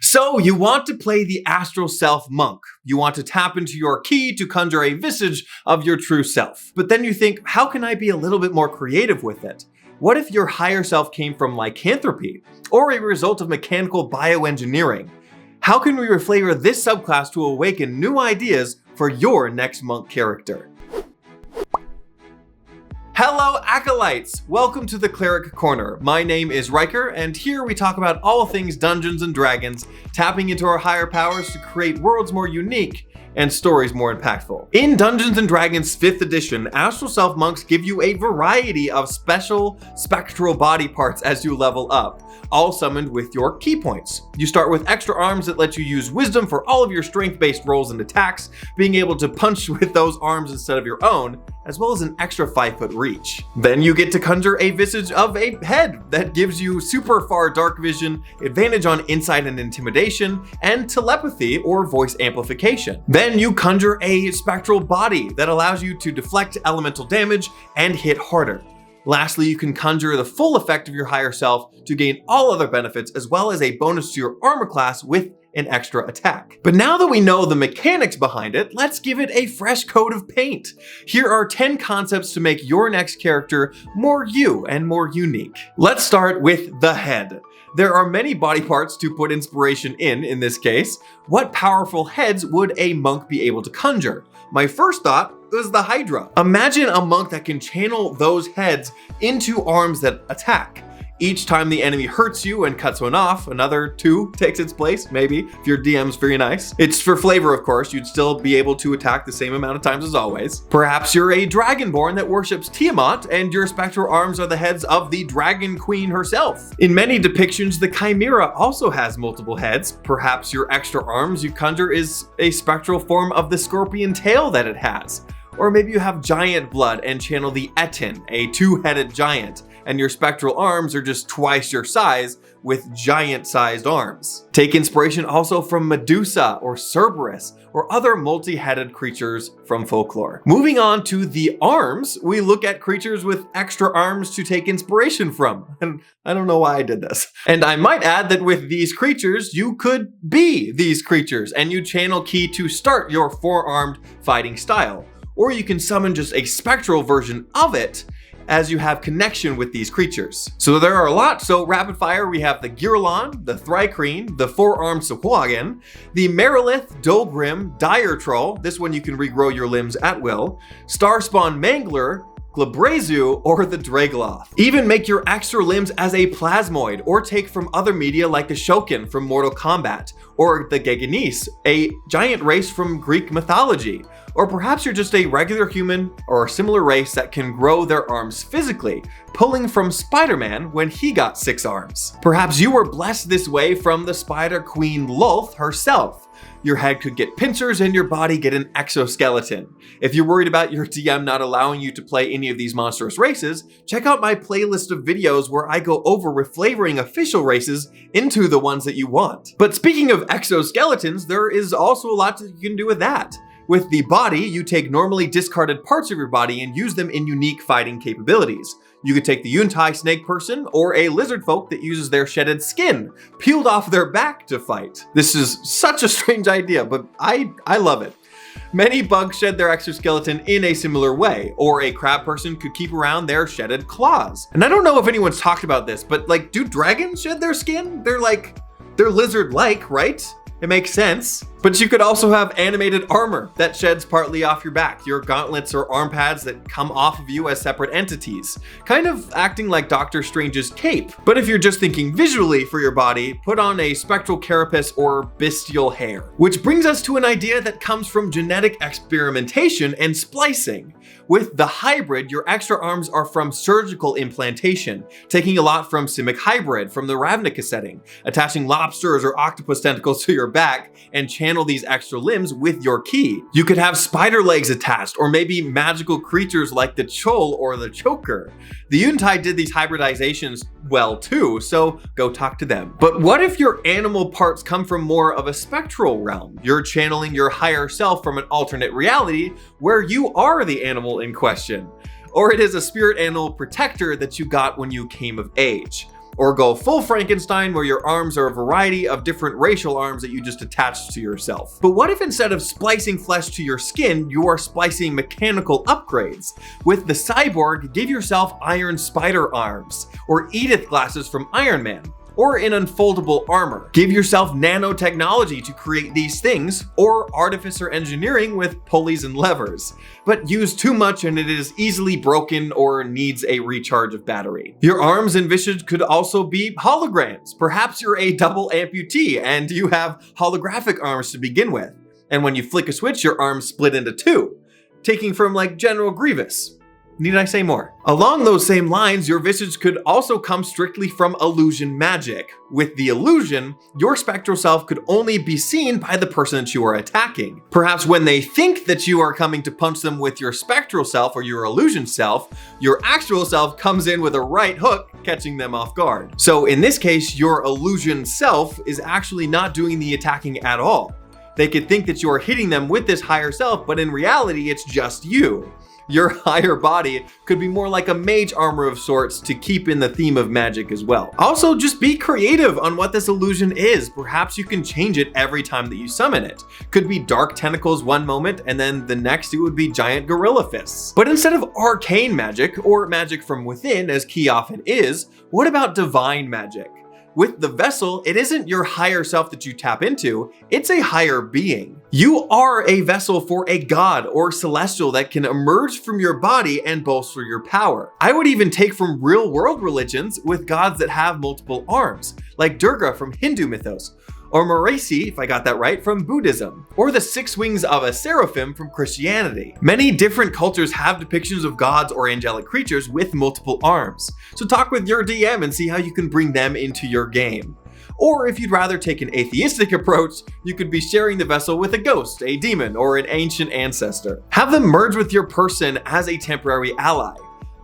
So you want to play the Astral Self Monk. You want to tap into your ki to conjure a visage of your true self. But then you think, how can I be a little bit more creative with it? What if your higher self came from lycanthropy, or a result of mechanical bioengineering? How can we reflavor this subclass to awaken new ideas for your next monk character? Hello Acolytes! Welcome to the Cleric Corner. My name is Riker, and here we talk about all things Dungeons and Dragons, tapping into our higher powers to create worlds more unique and stories more impactful. In Dungeons and Dragons 5th edition, Astral Self Monks give you a variety of special spectral body parts as you level up, all summoned with your key points. You start with extra arms that let you use wisdom for all of your strength-based rolls and attacks, being able to punch with those arms instead of your own, as well as an extra 5-foot reach. Then you get to conjure a visage of a head that gives you super far dark vision, advantage on insight and intimidation, and telepathy or voice amplification. Then you conjure a spectral body that allows you to deflect elemental damage and hit harder. Lastly, you can conjure the full effect of your higher self to gain all other benefits, as well as a bonus to your armor class with an extra attack. But now that we know the mechanics behind it, let's give it a fresh coat of paint. Here are 10 concepts to make your next character more you and more unique. Let's start with the head. There are many body parts to put inspiration in this case. What powerful heads would a monk be able to conjure? My first thought was the Hydra. Imagine a monk that can channel those heads into arms that attack. Each time the enemy hurts you and cuts one off, another 2 takes its place, maybe, if your DM's very nice. It's for flavor, of course. You'd still be able to attack the same amount of times as always. Perhaps you're a dragonborn that worships Tiamat, and your spectral arms are the heads of the dragon queen herself. In many depictions, the chimera also has multiple heads. Perhaps your extra arms you conjure is a spectral form of the scorpion tail that it has. Or maybe you have giant blood and channel the Etin, a 2-headed giant, and your spectral arms are just twice your size with giant-sized arms. Take inspiration also from Medusa or Cerberus or other multi-headed creatures from folklore. Moving on to the arms, we look at creatures with extra arms to take inspiration from. And I don't know why I did this. And I might add that with these creatures, you could be these creatures and you channel ki to start your 4-armed fighting style. Or you can summon just a spectral version of it as you have connection with these creatures. So there are a lot, so rapid fire, we have the Girlon, the Thrycreen, the 4-armed Sahuagin, the Merilith, Dolgrim, Dire Troll, this one you can regrow your limbs at will, Starspawn Mangler, Glabrezu, or the Dragloth. Even make your extra limbs as a plasmoid, or take from other media like the Shokin from Mortal Kombat, or the Geganese, a giant race from Greek mythology. Or perhaps you're just a regular human or a similar race that can grow their arms physically, pulling from Spider-Man when he got 6 arms. Perhaps you were blessed this way from the Spider Queen Lolth herself. Your head could get pincers and your body get an exoskeleton. If you're worried about your DM not allowing you to play any of these monstrous races, check out my playlist of videos where I go over reflavoring official races into the ones that you want. But speaking of exoskeletons, there is also a lot that you can do with that. With the body, you take normally discarded parts of your body and use them in unique fighting capabilities. You could take the Untap snake person or a lizard folk that uses their shedded skin peeled off their back to fight. This is such a strange idea, but I love it. Many bugs shed their exoskeleton in a similar way, or a crab person could keep around their shedded claws. And I don't know if anyone's talked about this, but like, do dragons shed their skin? They're lizard-like, right? It makes sense. But you could also have animated armor that sheds partly off your back, your gauntlets or arm pads that come off of you as separate entities, kind of acting like Doctor Strange's cape. But if you're just thinking visually for your body, put on a spectral carapace or bestial hair. Which brings us to an idea that comes from genetic experimentation and splicing. With the hybrid, your extra arms are from surgical implantation, taking a lot from Simic Hybrid from the Ravnica setting, attaching lobsters or octopus tentacles to your back and channel these extra limbs with your ki. You could have spider legs attached, or maybe magical creatures like the Chol or the Choker. The Untap did these hybridizations well too, so go talk to them. But what if your animal parts come from more of a spectral realm? You're channeling your higher self from an alternate reality where you are the animal in question. Or it is a spirit animal protector that you got when you came of age. Or go full Frankenstein, where your arms are a variety of different racial arms that you just attach to yourself. But what if instead of splicing flesh to your skin, you are splicing mechanical upgrades? With the Cyborg, give yourself iron spider arms, or Edith glasses from Iron Man, or an unfoldable armor. Give yourself nanotechnology to create these things, or artificer engineering with pulleys and levers. But use too much and it is easily broken or needs a recharge of battery. Your arms and visage could also be holograms. Perhaps you're a double amputee and you have holographic arms to begin with. And when you flick a switch, your arms split into two, taking from like General Grievous. Need I say more? Along those same lines, your visage could also come strictly from illusion magic. With the illusion, your spectral self could only be seen by the person that you are attacking. Perhaps when they think that you are coming to punch them with your spectral self or your illusion self, your actual self comes in with a right hook, catching them off guard. So in this case, your illusion self is actually not doing the attacking at all. They could think that you are hitting them with this higher self, but in reality, it's just you. Your higher body could be more like a mage armor of sorts to keep in the theme of magic as well. Also, just be creative on what this illusion is. Perhaps you can change it every time that you summon it. Could be dark tentacles one moment, and then the next it would be giant gorilla fists. But instead of arcane magic, or magic from within, as key often is, what about divine magic? With the vessel, it isn't your higher self that you tap into, it's a higher being. You are a vessel for a god or celestial that can emerge from your body and bolster your power. I would even take from real world religions with gods that have multiple arms, like Durga from Hindu mythos, or Maresi, if I got that right, from Buddhism, or the 6 wings of a seraphim from Christianity. Many different cultures have depictions of gods or angelic creatures with multiple arms, so talk with your DM and see how you can bring them into your game. Or if you'd rather take an atheistic approach, you could be sharing the vessel with a ghost, a demon, or an ancient ancestor. Have them merge with your person as a temporary ally.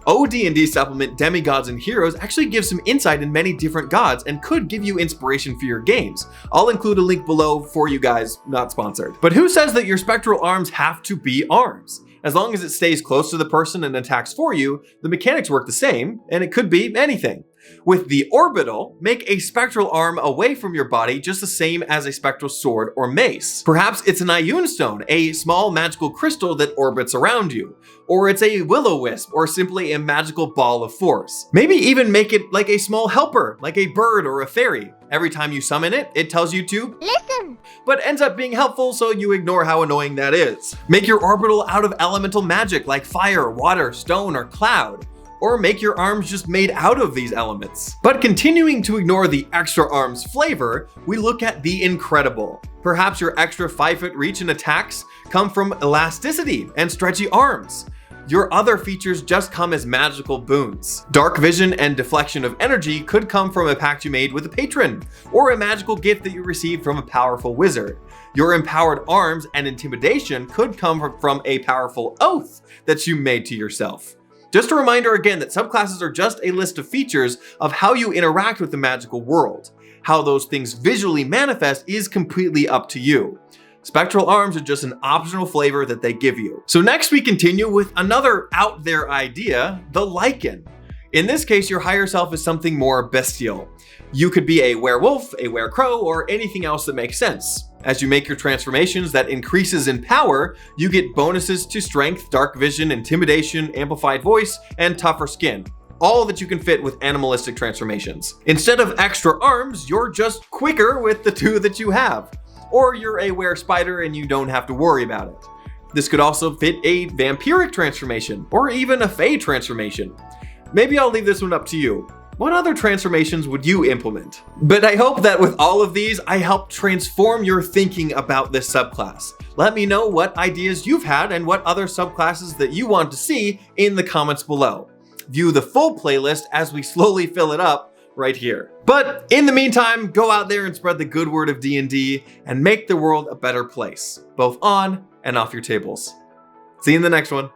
OD&D supplement Demi-Gods and Heroes actually gives some insight in many different gods and could give you inspiration for your games. I'll include a link below for you guys, not sponsored. But who says that your spectral arms have to be arms? As long as it stays close to the person and attacks for you, the mechanics work the same, and it could be anything. With the Orbital, make a spectral arm away from your body just the same as a spectral sword or mace. Perhaps it's an Ioun stone, a small magical crystal that orbits around you. Or it's a will-o-wisp, or simply a magical ball of force. Maybe even make it like a small helper, like a bird or a fairy. Every time you summon it, it tells you to listen, but ends up being helpful, so you ignore how annoying that is. Make your Orbital out of elemental magic like fire, water, stone, or cloud. Or make your arms just made out of these elements. But continuing to ignore the extra arms flavor, we look at the incredible. Perhaps your extra 5-foot reach and attacks come from elasticity and stretchy arms. Your other features just come as magical boons. Dark vision and deflection of energy could come from a pact you made with a patron, or a magical gift that you received from a powerful wizard. Your empowered arms and intimidation could come from a powerful oath that you made to yourself. Just a reminder again that subclasses are just a list of features of how you interact with the magical world. How those things visually manifest is completely up to you. Spectral arms are just an optional flavor that they give you. So next we continue with another out there idea, the Lycan. In this case, your higher self is something more bestial. You could be a werewolf, a werecrow, or anything else that makes sense. As you make your transformations that increases in power, you get bonuses to strength, dark vision, intimidation, amplified voice, and tougher skin. All that you can fit with animalistic transformations. Instead of extra arms, you're just quicker with the 2 that you have. Or you're a were-spider and you don't have to worry about it. This could also fit a vampiric transformation, or even a fae transformation. Maybe I'll leave this one up to you. What other transformations would you implement? But I hope that with all of these, I helped transform your thinking about this subclass. Let me know what ideas you've had and what other subclasses that you want to see in the comments below. View the full playlist as we slowly fill it up right here. But in the meantime, go out there and spread the good word of D&D and make the world a better place, both on and off your tables. See you in the next one.